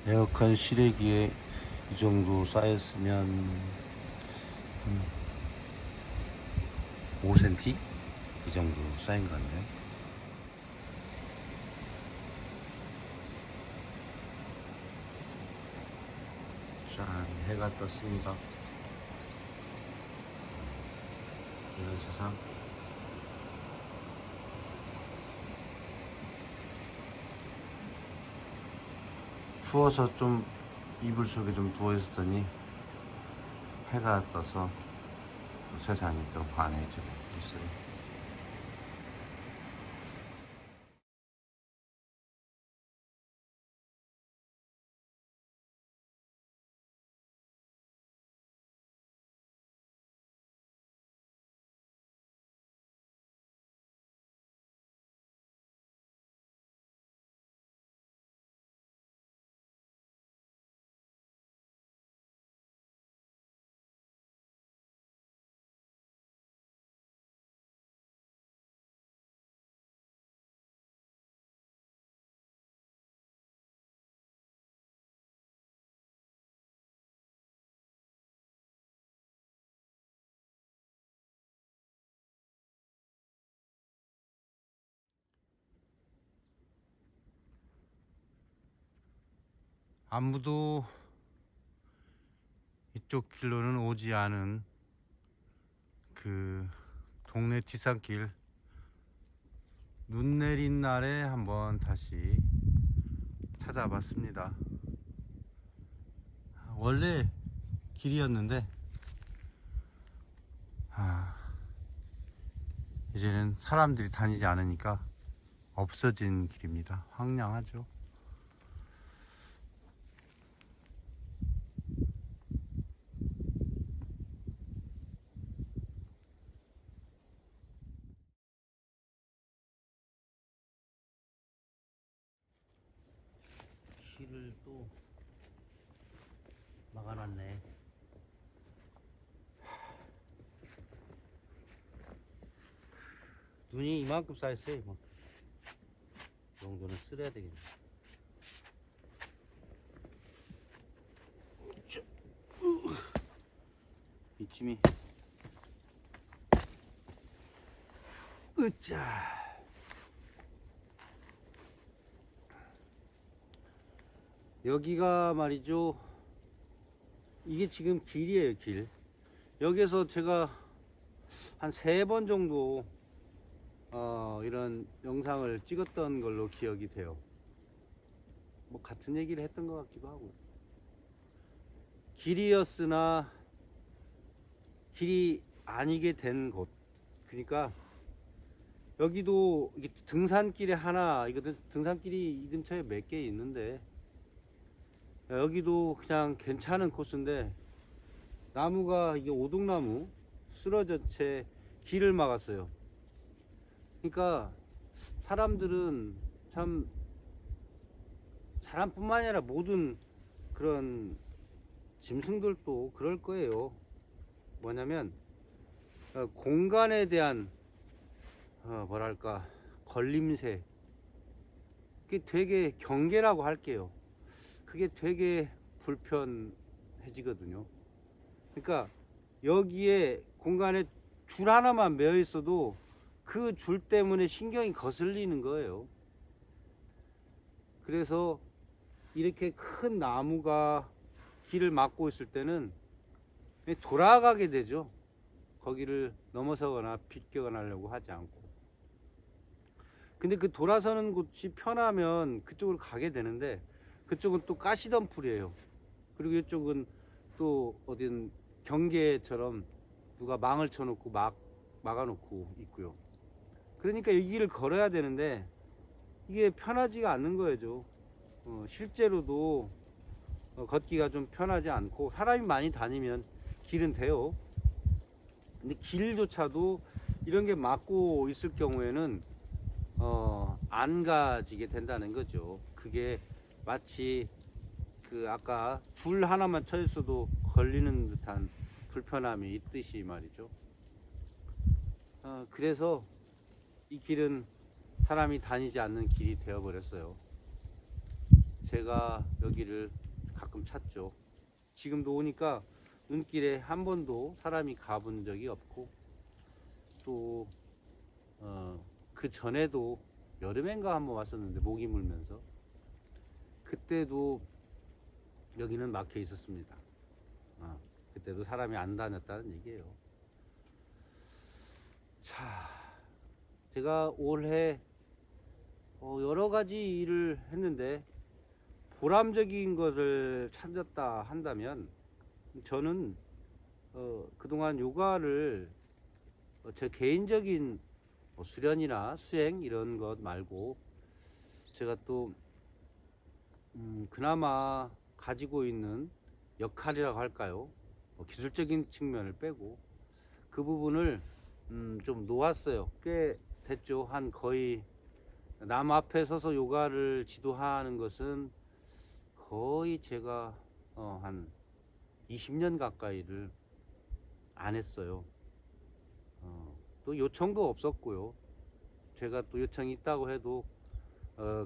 에어컨 실외기에 이 정도 쌓였으면 5cm? 이 정도 쌓인 것 같네요. 짠, 해가 떴습니다. 이런 세상. 추워서 좀 이불 속에 좀 누워 있었더니 해가 떠서 세상이 좀 환해지고 있어요. 아무도 이쪽 길로는 오지 않은 그 동네 뒷산길, 눈 내린 날에 한번 다시 찾아봤습니다. 원래 길이었는데 이제는 사람들이 다니지 않으니까 없어진 길입니다. 황량하죠. 길을 또 막아놨네. 눈이 이만큼 쌓였어요. 뭐. 이 정도는 쓸어야 되겠네. 이쯤이 으짜. 여기가 말이죠, 이게 지금 길이에요. 길. 여기에서 제가 한 3번 정도 이런 영상을 찍었던 걸로 기억이 돼요. 뭐 같은 얘기를 했던 것 같기도 하고. 길이었으나 길이 아니게 된 곳. 그러니까 여기도 이게 등산길에 하나, 이거 등산길이 이 근처에 몇 개 있는데, 여기도 그냥 괜찮은 코스인데 나무가, 이게 오동나무 쓰러진 채 길을 막았어요. 그러니까 사람들은 참, 사람뿐만 아니라 모든 그런 짐승들도 그럴 거예요. 뭐냐면 공간에 대한 뭐랄까, 걸림새, 그게 되게, 경계라고 할게요. 그게 되게 불편해지거든요. 그러니까 여기에 공간에 줄 하나만 매여 있어도 그 줄 때문에 신경이 거슬리는 거예요. 그래서 이렇게 큰 나무가 길을 막고 있을 때는 돌아가게 되죠. 거기를 넘어서거나 비껴나려고 하지 않고. 근데 그 돌아서는 곳이 편하면 그쪽으로 가게 되는데, 그쪽은 또 가시덤불이에요. 그리고 이쪽은 또 어딘 경계처럼 누가 망을 쳐놓고 막아놓고 있고요. 그러니까 이 길을 걸어야 되는데 이게 편하지가 않는 거죠. 실제로도 걷기가 좀 편하지 않고, 사람이 많이 다니면 길은 돼요. 근데 길조차도 이런 게 막고 있을 경우에는 안 가지게 된다는 거죠. 그게 마치 그 아까 줄 하나만 쳐 있어도 걸리는 듯한 불편함이 있듯이 말이죠. 그래서 이 길은 사람이 다니지 않는 길이 되어 버렸어요. 제가 여기를 가끔 찾죠. 지금도 오니까 눈길에 한 번도 사람이 가본 적이 없고, 또 그 전에도 여름엔가 한번 왔었는데 모기 물면서 그때도 여기는 막혀 있었습니다. 그때도 사람이 안 다녔다는 얘기예요. 자, 제가 올해 여러 가지 일을 했는데 보람적인 것을 찾았다 한다면, 저는 그동안 요가를 제 개인적인 수련이나 수행 이런 것 말고, 제가 또 그나마 가지고 있는 역할이라고 할까요? 기술적인 측면을 빼고 그 부분을 좀 놓았어요. 꽤 됐죠. 한 거의 남 앞에 서서 요가를 지도하는 것은 거의 제가 한 20년 가까이를 안 했어요. 또 요청도 없었고요. 제가 또 요청이 있다고 해도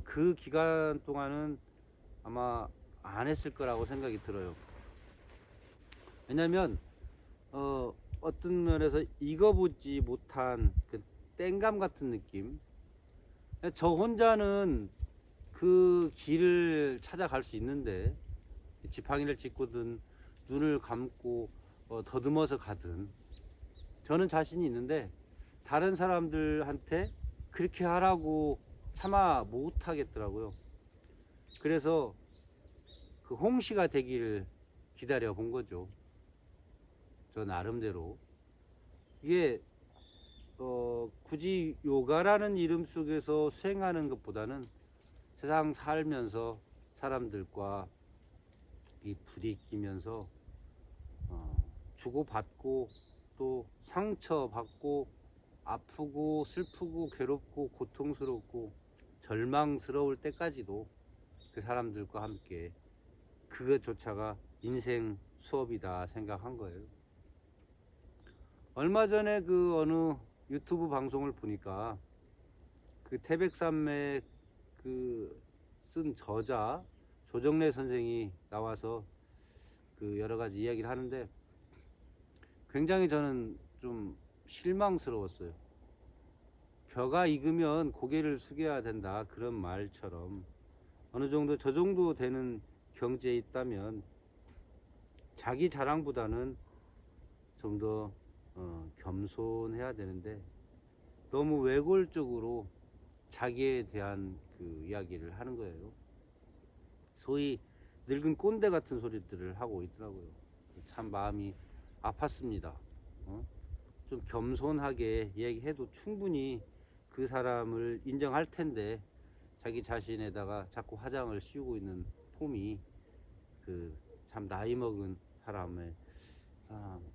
그 기간 동안은 아마 안 했을 거라고 생각이 들어요. 왜냐면 어떤 면에서 익어보지 못한 그 땡감 같은 느낌. 저 혼자는 그 길을 찾아갈 수 있는데, 지팡이를 짚고든 눈을 감고 더듬어서 가든 저는 자신이 있는데, 다른 사람들한테 그렇게 하라고 차마 못 하겠더라고요. 그래서 그 홍시가 되기를 기다려 본 거죠. 저 나름대로. 이게 굳이 요가라는 이름 속에서 수행하는 것보다는 세상 살면서 사람들과 이 부딪히면서 주고받고, 또 상처받고, 아프고 슬프고 괴롭고 고통스럽고 절망스러울 때까지도 그 사람들과 함께, 그것조차가 인생 수업이다 생각한 거예요. 얼마 전에 그 어느 유튜브 방송을 보니까 그 태백산맥 그 쓴 저자 조정래 선생이 나와서 그 여러 가지 이야기를 하는데, 굉장히 저는 좀 실망스러웠어요. 벼가 익으면 고개를 숙여야 된다, 그런 말처럼 어느 정도 저 정도 되는 경지에 있다면 자기 자랑보다는 좀 더 겸손해야 되는데, 너무 외골적으로 자기에 대한 그 이야기를 하는 거예요. 소위 늙은 꼰대 같은 소리들을 하고 있더라고요. 참 마음이 아팠습니다. 좀 겸손하게 얘기해도 충분히 그 사람을 인정할 텐데, 자기 자신에다가 자꾸 화장을 씌우고 있는 폼이 그 참 나이 먹은 사람의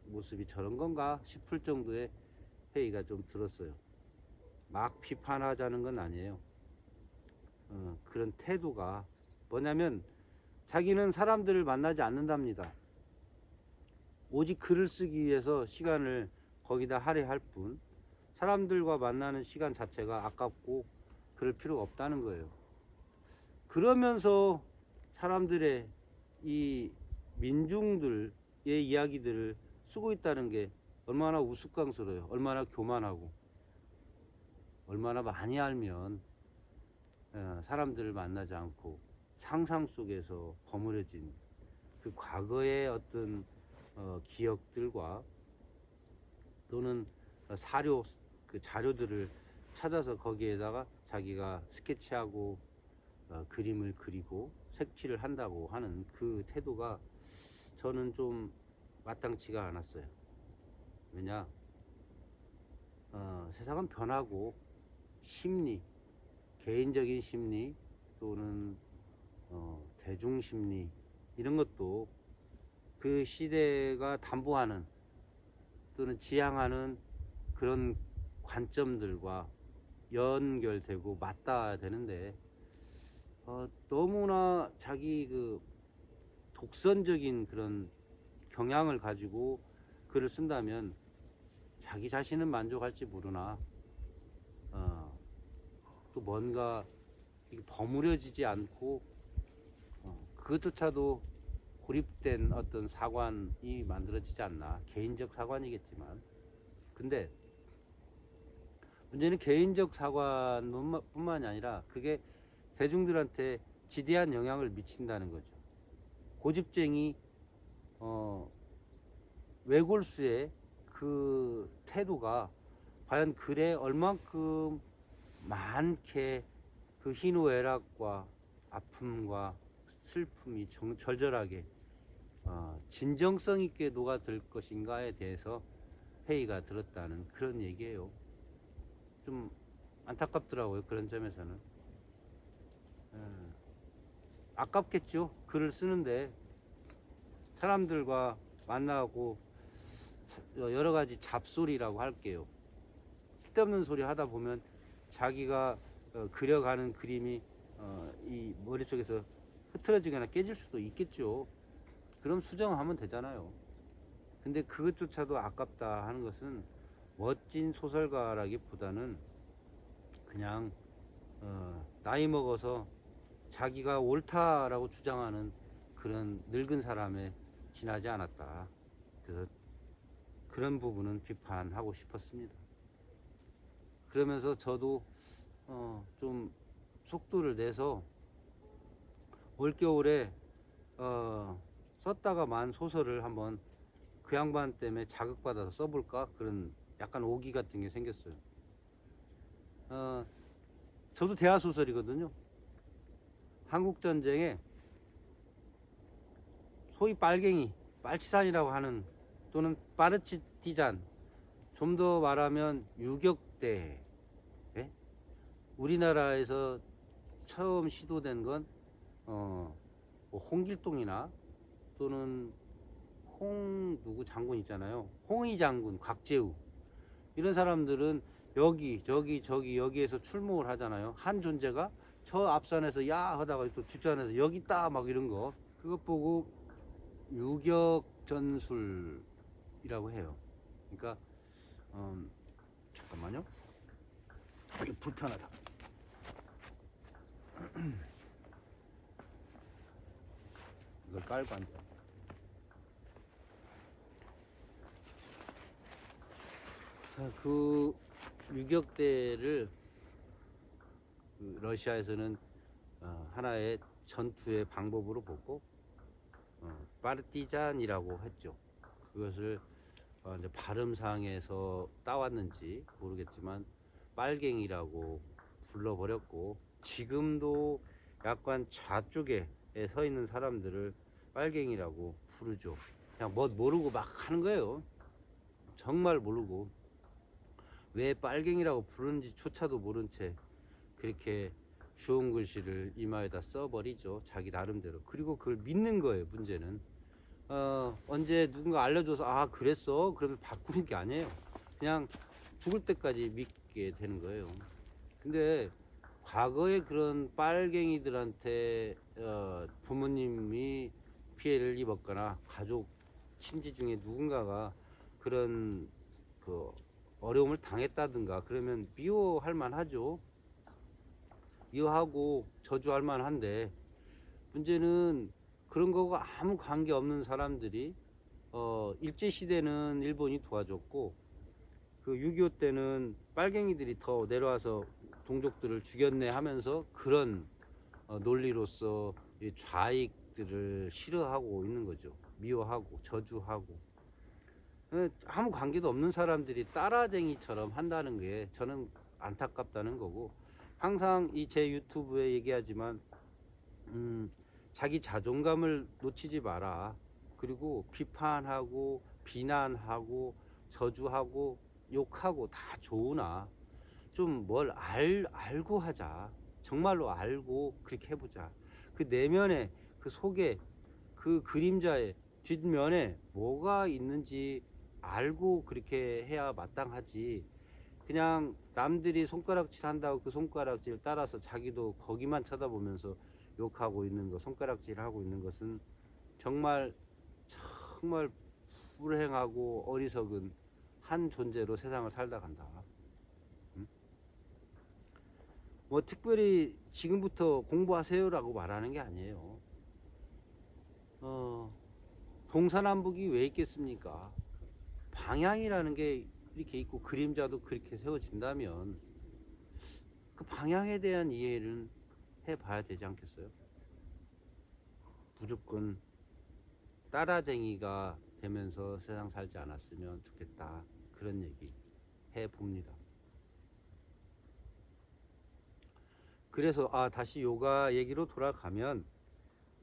모습이 저런 건가 싶을 정도의 회의가 좀 들었어요. 막 비판하자는 건 아니에요. 그런 태도가 뭐냐면, 자기는 사람들을 만나지 않는답니다. 오직 글을 쓰기 위해서 시간을 거기다 할애할 뿐, 사람들과 만나는 시간 자체가 아깝고 그럴 필요가 없다는 거예요. 그러면서 사람들의 이 민중들의 이야기들을 쓰고 있다는 게 얼마나 우스꽝스러워요. 얼마나 교만하고, 얼마나 많이 알면 사람들을 만나지 않고 상상 속에서 버무려진 그 과거의 어떤 기억들과, 또는 사료, 그 자료들을 찾아서 거기에다가 자기가 스케치하고 그림을 그리고 색칠을 한다고 하는 그 태도가 저는 좀 마땅치가 않았어요. 왜냐, 세상은 변하고, 심리, 개인적인 심리, 또는 대중 심리, 이런 것도 그 시대가 담보하는 또는 지향하는 그런 관점들과 연결되고 맞닿아야 되는데, 너무나 자기 그 독선적인 그런 경향을 가지고 글을 쓴다면 자기 자신은 만족할지 모르나 또 뭔가 버무려지지 않고 그것조차도 고립된 어떤 사관이 만들어지지 않나. 개인적 사관이겠지만. 근데 문제는 개인적 사관뿐만이 아니라 그게 대중들한테 지대한 영향을 미친다는 거죠. 고집쟁이 외골수의 그 태도가 과연 글에 얼만큼 많게 그 희노애락과 아픔과 슬픔이 절절하게 진정성 있게 녹아들 것인가에 대해서 회의가 들었다는 그런 얘기예요. 좀 안타깝더라고요. 그런 점에서는. 아깝겠죠. 글을 쓰는데 사람들과 만나고 여러 가지 잡소리라고 할게요. 쓸데없는 소리 하다 보면 자기가 그려가는 그림이 이 머릿속에서 흐트러지거나 깨질 수도 있겠죠. 그럼 수정하면 되잖아요. 근데 그것조차도 아깝다 하는 것은 멋진 소설가라기보다는 그냥 나이 먹어서 자기가 옳다라고 주장하는 그런 늙은 사람에 지나지 않았다. 그래서 그런 부분은 비판하고 싶었습니다. 그러면서 저도 좀 속도를 내서 올겨울에 썼다가 만 소설을 한번 그 양반 때문에 자극받아서 써볼까, 그런 약간 오기 같은 게 생겼어요. 저도 대하 소설이거든요. 한국전쟁에 소위 빨갱이, 빨치산이라고 하는, 또는 파르치티잔, 좀 더 말하면 유격대, 예? 우리나라에서 처음 시도된 건 뭐 홍길동이나 또는 누구 장군 있잖아요. 홍의 장군, 곽재우, 이런 사람들은 여기 저기 여기에서 출몰을 하잖아요. 한 존재가 저 앞산에서 야 하다가 또 뒷산에서 여기 있다 막 이런 거, 그것 보고 유격 전술이라고 해요. 그러니까 잠깐만요. 이거 불편하다. 이걸 깔고 앉아. 자, 그 유격대를 그 러시아에서는 하나의 전투의 방법으로 보고 파르티잔이라고 했죠. 그것을 이제 발음상에서 따왔는지 모르겠지만 빨갱이라고 불러버렸고, 지금도 약간 좌쪽에 서 있는 사람들을 빨갱이라고 부르죠. 그냥 뭐 모르고 막 하는 거예요. 정말 모르고 왜 빨갱이라고 부르는지조차도 모른 채 그렇게 좋은 글씨를 이마에다 써버리죠. 자기 나름대로. 그리고 그걸 믿는 거예요. 문제는 언제 누군가 알려줘서 아 그랬어? 그러면 바꾸는 게 아니에요. 그냥 죽을 때까지 믿게 되는 거예요. 근데 과거에 그런 빨갱이들한테 부모님이 피해를 입었거나 가족 친지 중에 누군가가 그런 그 어려움을 당했다든가 그러면 미워할 만하죠. 미워하고 저주할 만한데, 문제는 그런 거가 아무 관계 없는 사람들이 일제시대는 일본이 도와줬고 그 6.25 때는 빨갱이들이 더 내려와서 동족들을 죽였네 하면서 그런 논리로서 좌익들을 싫어하고 있는 거죠. 미워하고 저주하고. 아무 관계도 없는 사람들이 따라쟁이처럼 한다는 게 저는 안타깝다는 거고, 항상 이 제 유튜브에 얘기하지만 자기 자존감을 놓치지 마라. 그리고 비판하고 비난하고 저주하고 욕하고 다 좋으나 좀 뭘 알고 하자. 정말로 알고 그렇게 해보자. 그 내면에, 그 속에, 그 그림자에 뒷면에 뭐가 있는지 알고 그렇게 해야 마땅하지. 그냥 남들이 손가락질 한다고 그 손가락질 따라서 자기도 거기만 쳐다보면서 욕하고 있는 거, 손가락질 하고 있는 것은 정말 불행하고 어리석은 한 존재로 세상을 살다 간다. 뭐 특별히 지금부터 공부하세요라고 말하는 게 아니에요. 어, 동서남북이 왜 있겠습니까? 방향이라는 게 이렇게 있고 그림자도 그렇게 세워진다면 그 방향에 대한 이해를 해봐야 되지 않겠어요? 무조건 따라쟁이가 되면서 세상 살지 않았으면 좋겠다, 그런 얘기 해봅니다. 그래서 다시 요가 얘기로 돌아가면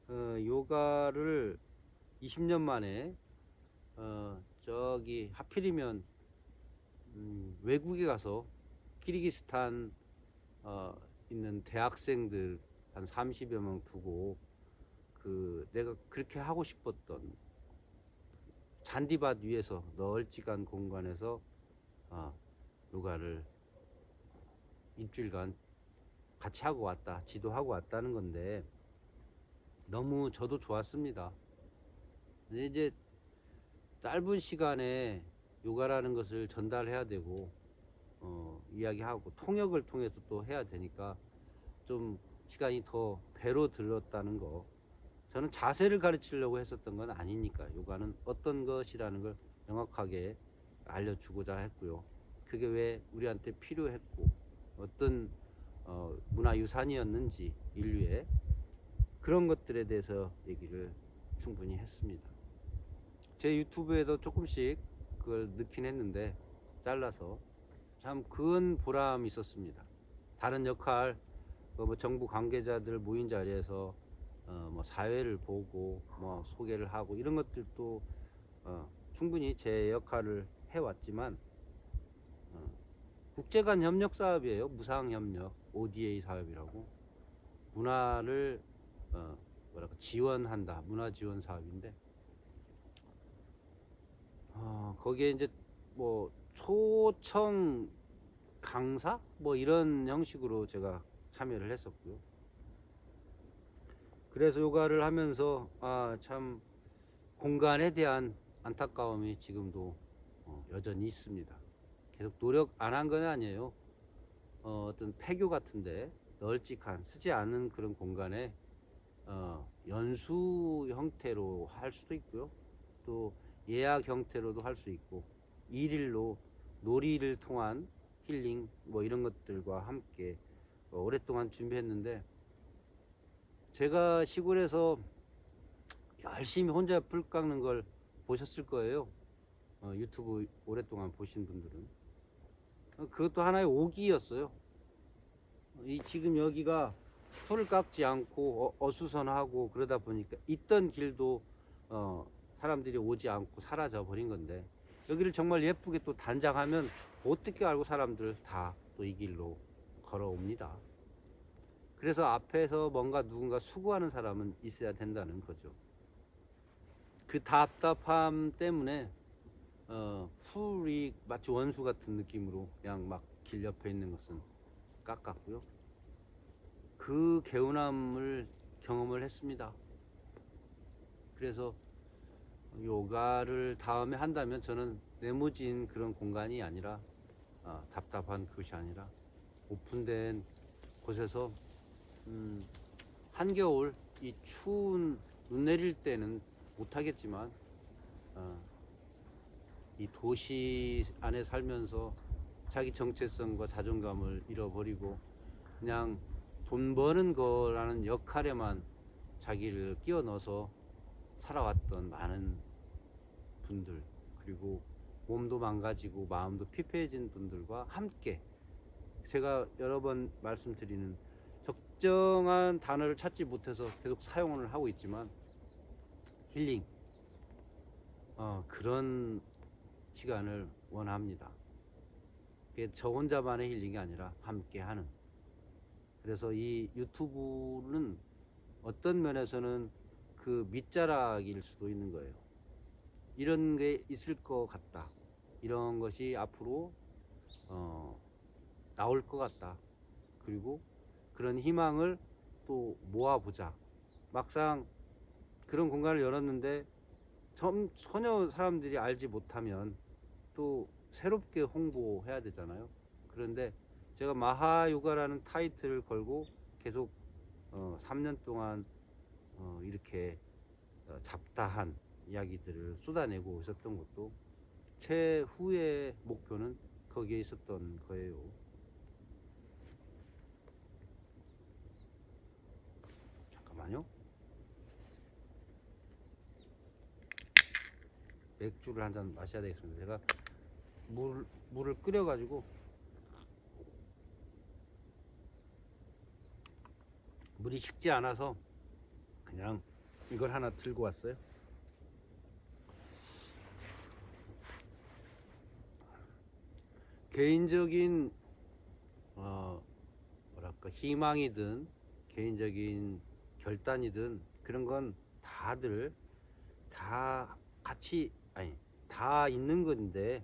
요가를 20년 만에 저기 하필이면 외국에 가서 키르기스탄 있는 대학생들 한 30여 명 두고 내가 그렇게 하고 싶었던 잔디밭 위에서 널찍한 공간에서 요가를 일주일간 같이 하고 왔다, 지도하고 왔다는 건데 너무 저도 좋았습니다. 근데 이제 짧은 시간에 요가라는 것을 전달해야 되고 이야기하고 통역을 통해서 또 해야 되니까 좀 시간이 더 배로 들었다는 거. 저는 자세를 가르치려고 했었던 건 아니니까 요가는 어떤 것이라는 걸 명확하게 알려주고자 했고요. 그게 왜 우리한테 필요했고 어떤 문화유산이었는지 인류의 그런 것들에 대해서 얘기를 충분히 했습니다. 제 유튜브에도 조금씩 그걸 넣긴 했는데 잘라서 참 그건 보람이 있었습니다. 다른 역할, 뭐 정부 관계자들 모인 자리에서 뭐 사회를 보고 뭐 소개를 하고 이런 것들도 충분히 제 역할을 해왔지만 국제 간 협력 사업이에요. 무상 협력, ODA 사업이라고 문화를 지원한다, 문화 지원 사업인데 거기에 이제 뭐 초청 강사 뭐 이런 형식으로 제가 참여를 했었고요. 그래서 요가를 하면서 참 공간에 대한 안타까움이 지금도 여전히 있습니다. 계속 노력 안 한 건 아니에요. 어떤 폐교 같은데 널찍한 쓰지 않은 그런 공간에 연수 형태로 할 수도 있고요. 또 예약 형태로도 할 수 있고 일일로 놀이를 통한 힐링 뭐 이런 것들과 함께 오랫동안 준비했는데 제가 시골에서 열심히 혼자 불 깎는 걸 보셨을 거예요. 유튜브 오랫동안 보신 분들은 그것도 하나의 오기였어요. 지금 여기가 풀을 깎지 않고 어수선하고 그러다 보니까 있던 길도 사람들이 오지 않고 사라져 버린 건데 여기를 정말 예쁘게 또 단장하면 어떻게 알고 사람들 다 또 이 길로 걸어옵니다. 그래서 앞에서 뭔가 누군가 수고하는 사람은 있어야 된다는 거죠. 그 답답함 때문에 풀이 마치 원수 같은 느낌으로 그냥 막 길 옆에 있는 것은 깎았고요. 그 개운함을 경험을 했습니다. 그래서 요가를 다음에 한다면 저는 네모진 그런 공간이 아니라 답답한 그것이 아니라 오픈된 곳에서 한겨울 이 추운 눈 내릴 때는 못하겠지만 이 도시 안에 살면서 자기 정체성과 자존감을 잃어버리고 그냥 돈 버는 거라는 역할에만 자기를 끼워 넣어서 살아왔던 많은 분들, 그리고 몸도 망가지고 마음도 피폐해진 분들과 함께 제가 여러 번 말씀드리는 적정한 단어를 찾지 못해서 계속 사용을 하고 있지만 힐링 그런 시간을 원합니다. 저 혼자만의 힐링이 아니라 함께 하는. 그래서 이 유튜브는 어떤 면에서는 그 밑자락일 수도 있는 거예요. 이런 게 있을 것 같다, 이런 것이 앞으로 나올 것 같다, 그리고 그런 희망을 또 모아보자. 막상 그런 공간을 열었는데 전혀 사람들이 알지 못하면 또 새롭게 홍보해야 되잖아요. 그런데 제가 마하요가라는 타이틀을 걸고 계속 3년 동안 이렇게 잡다한 이야기들을 쏟아내고 있었던 것도 최후의 목표는 거기에 있었던 거예요. 잠깐만요. 맥주를 한 잔 마셔야 되겠습니다. 제가 물을 끓여가지고 물이 식지 않아서 그냥 이걸 하나 들고 왔어요. 개인적인 뭐랄까 희망이든 개인적인 결단이든 그런 건 다들 다 같이 아니 다 있는 건데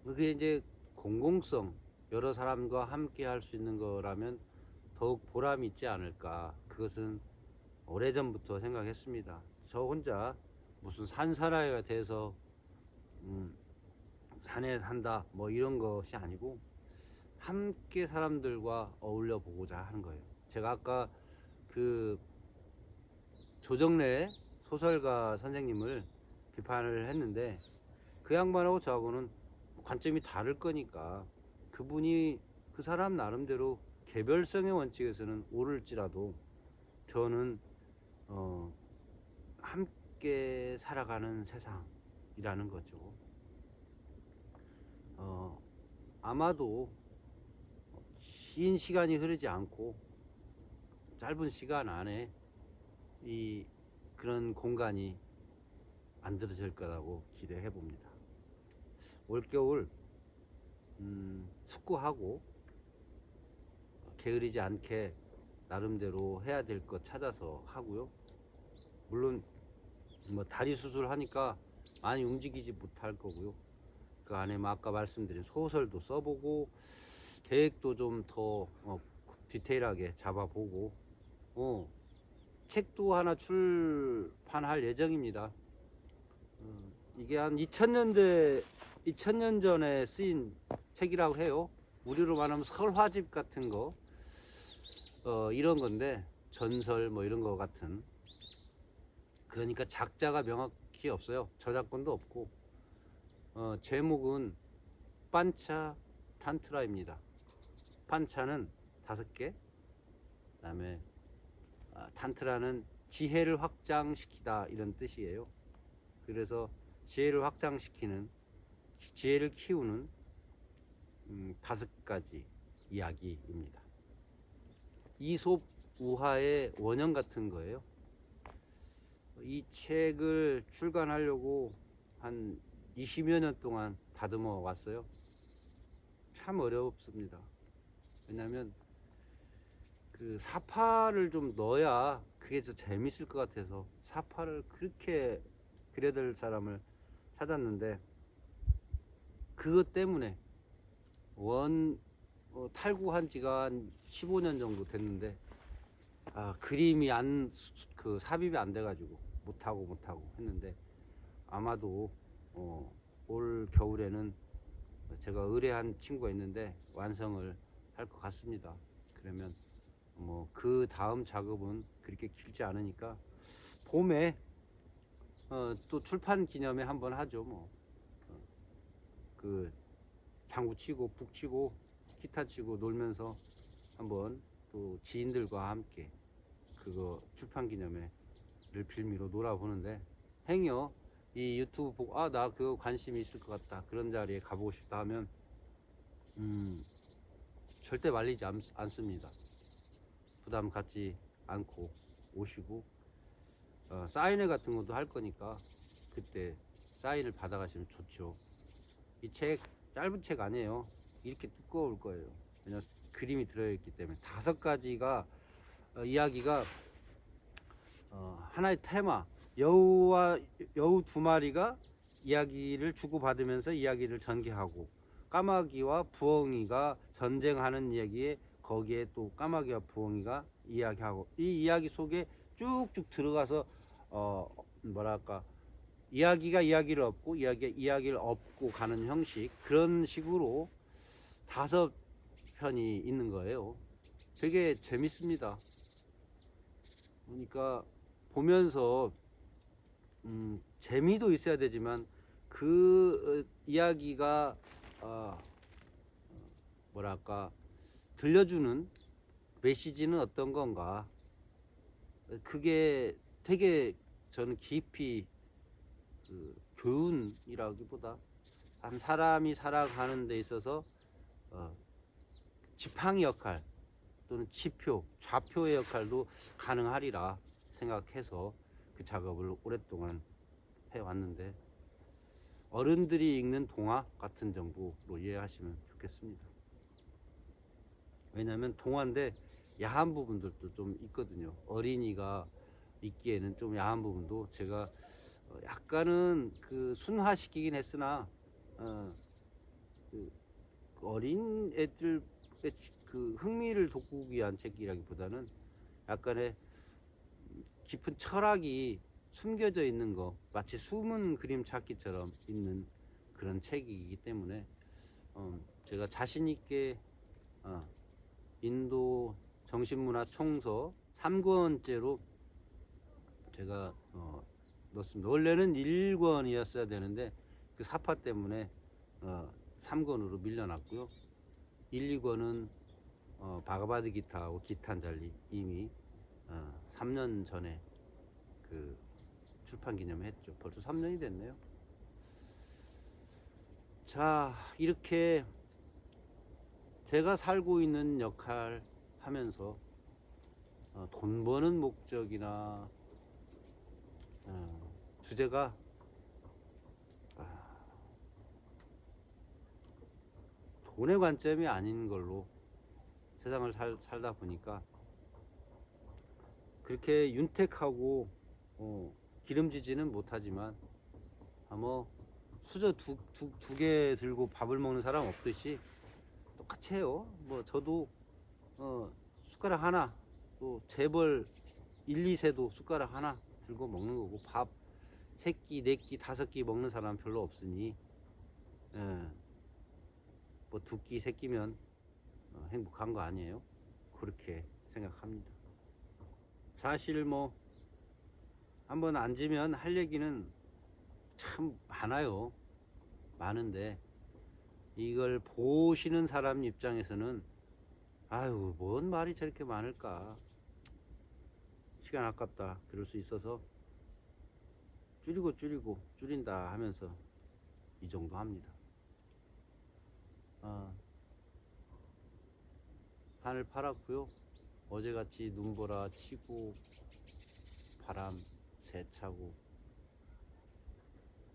그게 이제 공공성 여러 사람과 함께 할 수 있는 거라면 더욱 보람이 있지 않을까. 그것은 오래전부터 생각했습니다. 저 혼자 무슨 산사라이가 돼서 산에 산다 뭐 이런 것이 아니고 함께 사람들과 어울려 보고자 하는 거예요. 제가 아까 그 조정래 소설가 선생님을 비판을 했는데 그 양반하고 저하고는 관점이 다를 거니까 그분이 그 사람 나름대로 개별성의 원칙에서는 옳을지라도 저는 함께 살아가는 세상이라는 거죠. 아마도 긴 시간이 흐르지 않고 짧은 시간 안에 그런 공간이 만들어질 거라고 기대해 봅니다. 올겨울 숙고하고 게으르지 않게 나름대로 해야 될 것 찾아서 하고요. 물론 뭐 다리 수술하니까 많이 움직이지 못할 거고요. 그 안에 아까 말씀드린 소설도 써보고 계획도 좀 더 디테일하게 잡아보고 책도 하나 출판할 예정입니다. 이게 한 2000년 전에 쓰인 책이라고 해요. 우리로 말하면 설화집 같은 거 이런 건데 전설 뭐 이런 거 같은. 그러니까 작자가 명확히 없어요. 저작권도 없고 제목은 판차 탄트라입니다. 판차는 5개, 그 다음에 탄트라는 지혜를 확장시키다 이런 뜻이에요. 그래서 지혜를 확장시키는, 지혜를 키우는 5가지 이야기입니다. 이솝 우화의 원형 같은 거예요. 이 책을 출간하려고 한 20여 년 동안 다듬어 왔어요. 참 어렵습니다. 왜냐면 그 사파를 좀 넣어야 그게 더 재밌을 것 같아서 사파를 그렇게 그려될 사람을 찾았는데 그것 때문에 탈구한 지가 한 15년 정도 됐는데 그림이 삽입이 안 돼가지고 못하고 했는데 아마도 올 겨울에는 제가 의뢰한 친구가 있는데 완성을 할 것 같습니다. 그러면 뭐 그 다음 작업은 그렇게 길지 않으니까 봄에 또 출판 기념회 한번 하죠. 뭐 그 당구 치고 북 치고 기타 치고 놀면서 한번 또 지인들과 함께 그거 출판 기념회를 빌미로 놀아보는데 행여 이 유튜브 보고 나 그거 관심이 있을 것 같다 그런 자리에 가보고 싶다 하면 절대 말리지 않습니다. 부담 갖지 않고 오시고 사인회 같은 것도 할 거니까 그때 사인을 받아가시면 좋죠. 이 책 짧은 책 아니에요. 이렇게 두꺼울 거예요. 왜냐면 그림이 들어있기 때문에 5가지가 이야기가 하나의 테마, 여우 2마리가 이야기를 주고받으면서 이야기를 전개하고 까마귀와 부엉이가 전쟁하는 얘기에 거기에 또 까마귀와 부엉이가 이야기하고 이 이야기 속에 쭉쭉 들어가서 뭐랄까 이야기가 이야기를 엎고 이야기가 이야기를 엎고 가는 형식 그런 식으로 5편이 있는 거예요. 되게 재밌습니다. 그러니까 보면서 재미도 있어야 되지만 그 이야기가 뭐랄까 들려주는 메시지는 어떤 건가, 그게 되게 저는 깊이 교훈이라기보다 한 사람이 살아가는 데 있어서 지팡이 역할 또는 지표, 좌표의 역할도 가능하리라 생각해서 그 작업을 오랫동안 해왔는데, 어른들이 읽는 동화 같은 정도로 이해하시면 좋겠습니다. 왜냐하면 동화인데 야한 부분들도 좀 있거든요. 어린이가 읽기에는 좀 야한 부분도 제가 약간은 그 순화시키긴 했으나 그 어린 애들의 그 흥미를 돋구기 위한 책이라기보다는 약간의 깊은 철학이 숨겨져 있는 거, 마치 숨은 그림 찾기처럼 있는 그런 책이기 때문에 제가 자신 있게 인도 정신문화 총서 3권째로 제가 넣었습니다. 원래는 1권이었어야 되는데 그 사파 때문에 3권으로 밀려났고요. 1, 2권은 바가바드기타하고 기탄잘리 이미 3년 전에 그 출판 기념회 했죠. 벌써 3년이 됐네요. 자, 이렇게 제가 살고 있는 역할 하면서 돈 버는 목적이나 주제가 돈의 관점이 아닌 걸로 세상을 살다 보니까 그렇게 윤택하고 기름지지는 못하지만 뭐 수저 두 개 들고 밥을 먹는 사람 없듯이 똑같이 해요. 뭐 저도 숟가락 하나, 또 재벌 1, 2세도 숟가락 하나 들고 먹는 거고, 밥 3끼, 4끼, 5끼 먹는 사람 별로 없으니 뭐 2끼, 3끼면 행복한 거 아니에요? 그렇게 생각합니다. 사실 뭐 한번 앉으면 할 얘기는 참 많아요. 많은데 이걸 보시는 사람 입장에서는 아유, 뭔 말이 저렇게 많을까, 시간 아깝다, 그럴 수 있어서 줄인다 하면서 이 정도 합니다. 하늘 파랗고요. 어제같이 눈보라 치고 바람 세차고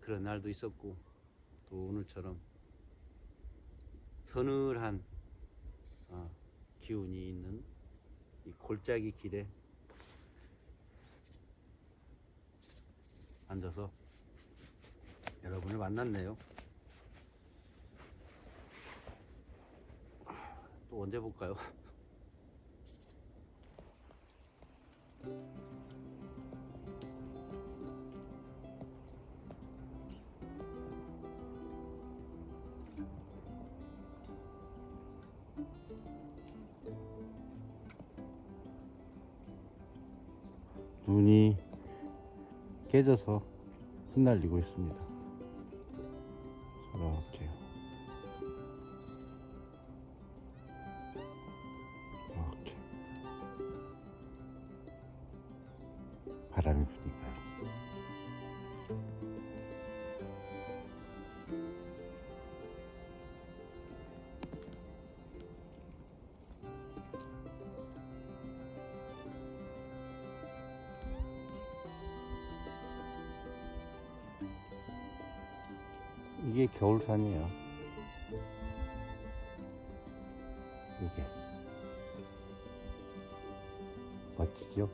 그런 날도 있었고, 또 오늘처럼 서늘한 기운이 있는 이 골짜기 길에 앉아서 여러분을 만났네요. 또 언제 볼까요? 눈이 깨져서 흩날리고 있습니다. 이렇게 바람이 부니까요. 이게 겨울산이에요. 이게 멋지죠?